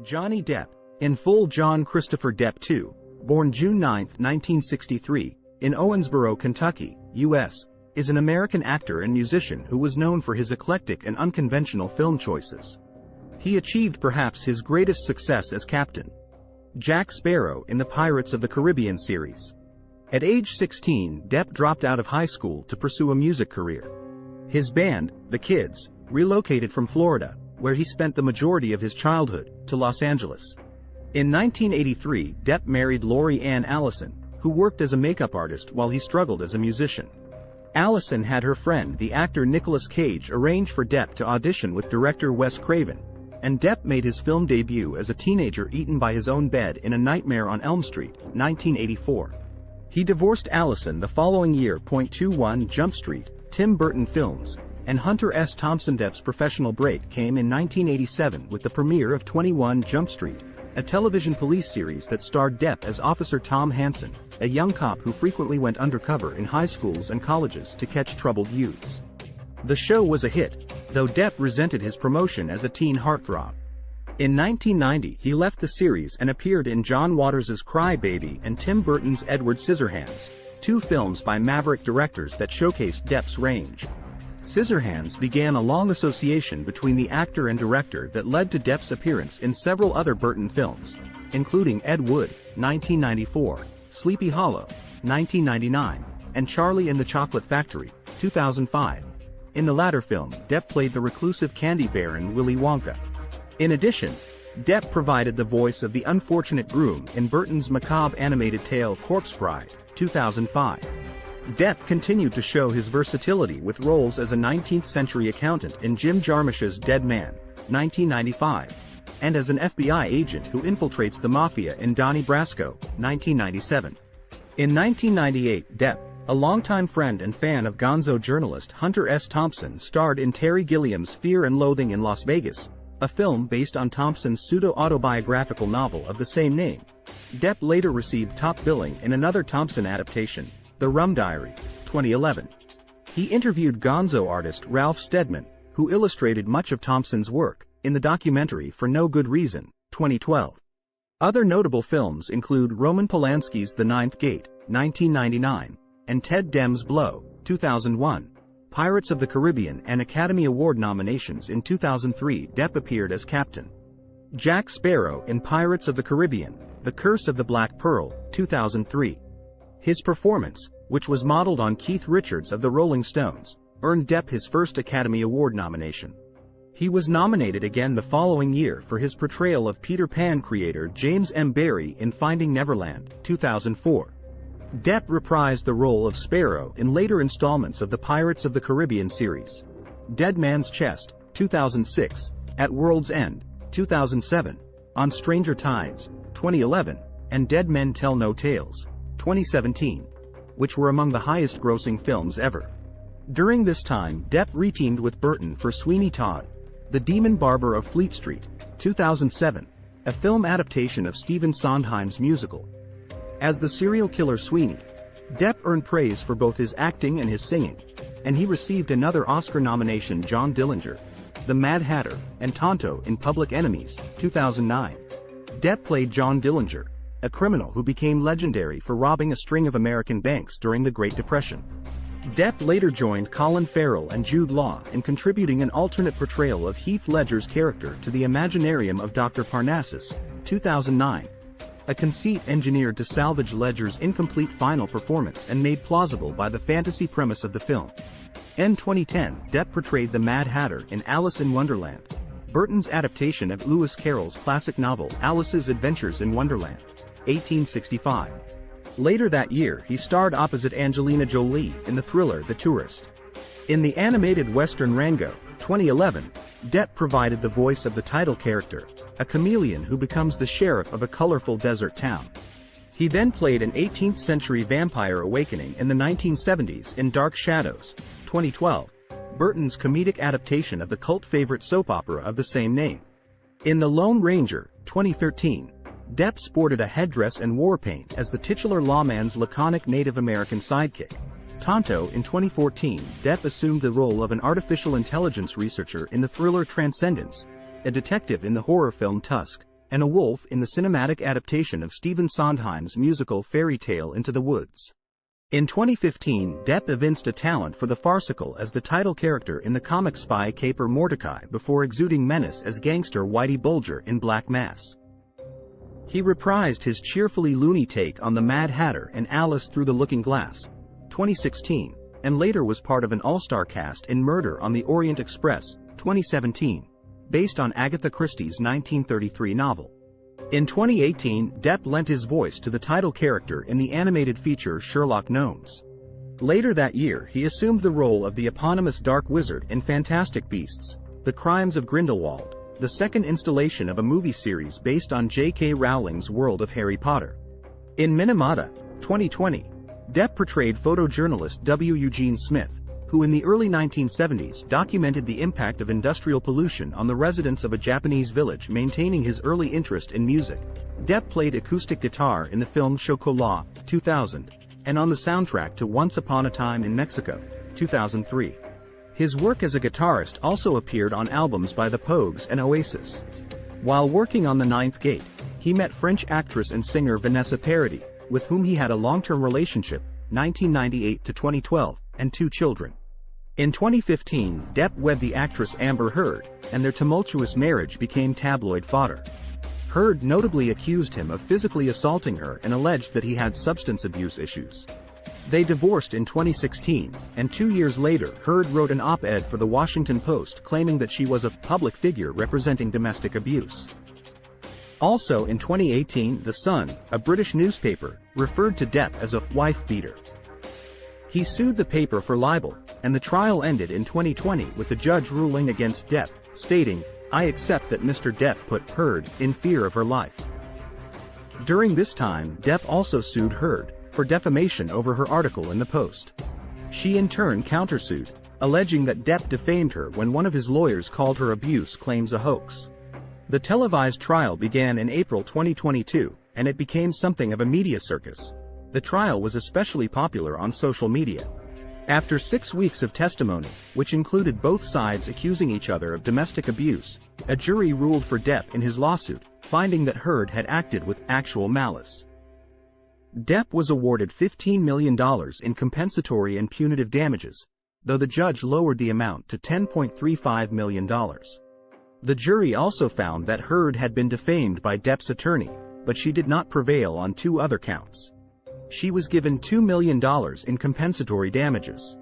Johnny Depp, in full John Christopher Depp II, born June 9, 1963, in Owensboro, Kentucky, U.S., is an American actor and musician who was known for his eclectic and unconventional film choices. He achieved perhaps his greatest success as Captain Jack Sparrow in the Pirates of the Caribbean series. At age 16, Depp dropped out of high school to pursue a music career. His band, The Kids, relocated from Florida, where he spent the majority of his childhood, to Los Angeles. In 1983, Depp married Lori Ann Allison, who worked as a makeup artist while he struggled as a musician. Allison had her friend the actor Nicolas Cage arrange for Depp to audition with director Wes Craven, and Depp made his film debut as a teenager eaten by his own bed in A Nightmare on Elm Street, 1984. He divorced Allison the following year. 21 Jump Street, Tim Burton Films, and Hunter S. Thompson. Depp's professional break came in 1987 with the premiere of 21 Jump Street, a television police series that starred Depp as Officer Tom Hansen, a young cop who frequently went undercover in high schools and colleges to catch troubled youths. The show was a hit, though Depp resented his promotion as a teen heartthrob. In 1990, he left the series and appeared in John Waters' Cry Baby and Tim Burton's Edward Scissorhands, two films by maverick directors that showcased Depp's range. Scissorhands began a long association between the actor and director that led to Depp's appearance in several other Burton films, including Ed Wood, 1994, Sleepy Hollow, 1999, and Charlie and the Chocolate Factory, 2005. In the latter film, Depp played the reclusive candy baron Willy Wonka. In addition, Depp provided the voice of the unfortunate groom in Burton's macabre animated tale Corpse Bride, 2005. Depp continued to show his versatility with roles as a 19th-century accountant in Jim Jarmusch's Dead Man, 1995, and as an FBI agent who infiltrates the mafia in Donnie Brasco, 1997. In 1998, Depp, a longtime friend and fan of Gonzo journalist Hunter S. Thompson, starred in Terry Gilliam's Fear and Loathing in Las Vegas, a film based on Thompson's pseudo-autobiographical novel of the same name. Depp later received top billing in another Thompson adaptation, The Rum Diary, 2011. He interviewed Gonzo artist Ralph Steadman, who illustrated much of Thompson's work, in the documentary For No Good Reason, 2012. Other notable films include Roman Polanski's The Ninth Gate, 1999, and Ted Dem's Blow, 2001. Pirates of the Caribbean and Academy Award nominations. In 2003, Depp appeared as Captain Jack Sparrow in Pirates of the Caribbean, The Curse of the Black Pearl, 2003. His performance, which was modeled on Keith Richards of the Rolling Stones, earned Depp his first Academy Award nomination. He was nominated again the following year for his portrayal of Peter Pan creator James M. Barrie in Finding Neverland, 2004. Depp reprised the role of Sparrow in later installments of the Pirates of the Caribbean series. Dead Man's Chest, 2006, At World's End, 2007, On Stranger Tides, 2011, and Dead Men Tell No Tales, 2017, which were among the highest-grossing films ever. During this time, Depp reteamed with Burton for Sweeney Todd, The Demon Barber of Fleet Street, 2007, a film adaptation of Stephen Sondheim's musical. As the serial killer Sweeney, Depp earned praise for both his acting and his singing, and he received another Oscar nomination. John Dillinger, The Mad Hatter, and Tonto in Public Enemies, 2009. Depp played John Dillinger, a criminal who became legendary for robbing a string of American banks during the Great Depression. Depp later joined Colin Farrell and Jude Law in contributing an alternate portrayal of Heath Ledger's character to the Imaginarium of Dr. Parnassus, 2009. A conceit engineered to salvage Ledger's incomplete final performance and made plausible by the fantasy premise of the film. In 2010, Depp portrayed the Mad Hatter in Alice in Wonderland, Burton's adaptation of Lewis Carroll's classic novel Alice's Adventures in Wonderland, 1865. Later that year, he starred opposite Angelina Jolie in the thriller The Tourist. In the animated Western Rango, 2011, Depp provided the voice of the title character, a chameleon who becomes the sheriff of a colorful desert town. He then played an 18th-century vampire awakening in the 1970s in Dark Shadows, 2012, Burton's comedic adaptation of the cult favorite soap opera of the same name. In The Lone Ranger, 2013, Depp sported a headdress and war paint as the titular lawman's laconic Native American sidekick. Tonto. In 2014, Depp assumed the role of an artificial intelligence researcher in the thriller Transcendence, a detective in the horror film Tusk, and a wolf in the cinematic adaptation of Stephen Sondheim's musical fairy tale Into the Woods. In 2015, Depp evinced a talent for the farcical as the title character in the comic spy caper Mordecai before exuding menace as gangster Whitey Bulger in Black Mass. He reprised his cheerfully loony take on the Mad Hatter and Alice Through the Looking Glass, 2016, and later was part of an all-star cast in Murder on the Orient Express, 2017, based on Agatha Christie's 1933 novel. In 2018, Depp lent his voice to the title character in the animated feature Sherlock Gnomes. Later that year, he assumed the role of the eponymous Dark Wizard in Fantastic Beasts: The Crimes of Grindelwald, the second installation of a movie series based on J.K. Rowling's world of Harry Potter. In Minamata, 2020, Depp portrayed photojournalist W. Eugene Smith, who in the early 1970s documented the impact of industrial pollution on the residents of a Japanese village, maintaining his early interest in music. Depp played acoustic guitar in the film Chocolat, 2000, and on the soundtrack to Once Upon a Time in Mexico, 2003. His work as a guitarist also appeared on albums by The Pogues and Oasis. While working on The Ninth Gate, he met French actress and singer Vanessa Paradis, with whom he had a long-term relationship, 1998 to 2012, and 2 children. In 2015, Depp wed the actress Amber Heard, and their tumultuous marriage became tabloid fodder. Heard notably accused him of physically assaulting her and alleged that he had substance abuse issues. They divorced in 2016, and 2 years later Heard wrote an op-ed for The Washington Post claiming that she was a public figure representing domestic abuse. Also in 2018, The Sun, a British newspaper, referred to Depp as a wife-beater. He sued the paper for libel, and the trial ended in 2020 with the judge ruling against Depp, stating, "I accept that Mr. Depp put Heard in fear of her life." During this time, Depp also sued Heard for defamation over her article in the Post. She in turn countersued, alleging that Depp defamed her when one of his lawyers called her abuse claims a hoax. The televised trial began in April 2022, and it became something of a media circus. The trial was especially popular on social media. After 6 weeks of testimony, which included both sides accusing each other of domestic abuse, a jury ruled for Depp in his lawsuit, finding that Heard had acted with actual malice. Depp was awarded $15 million in compensatory and punitive damages, though the judge lowered the amount to $10.35 million. The jury also found that Heard had been defamed by Depp's attorney, but she did not prevail on 2 other counts. She was given $2 million in compensatory damages.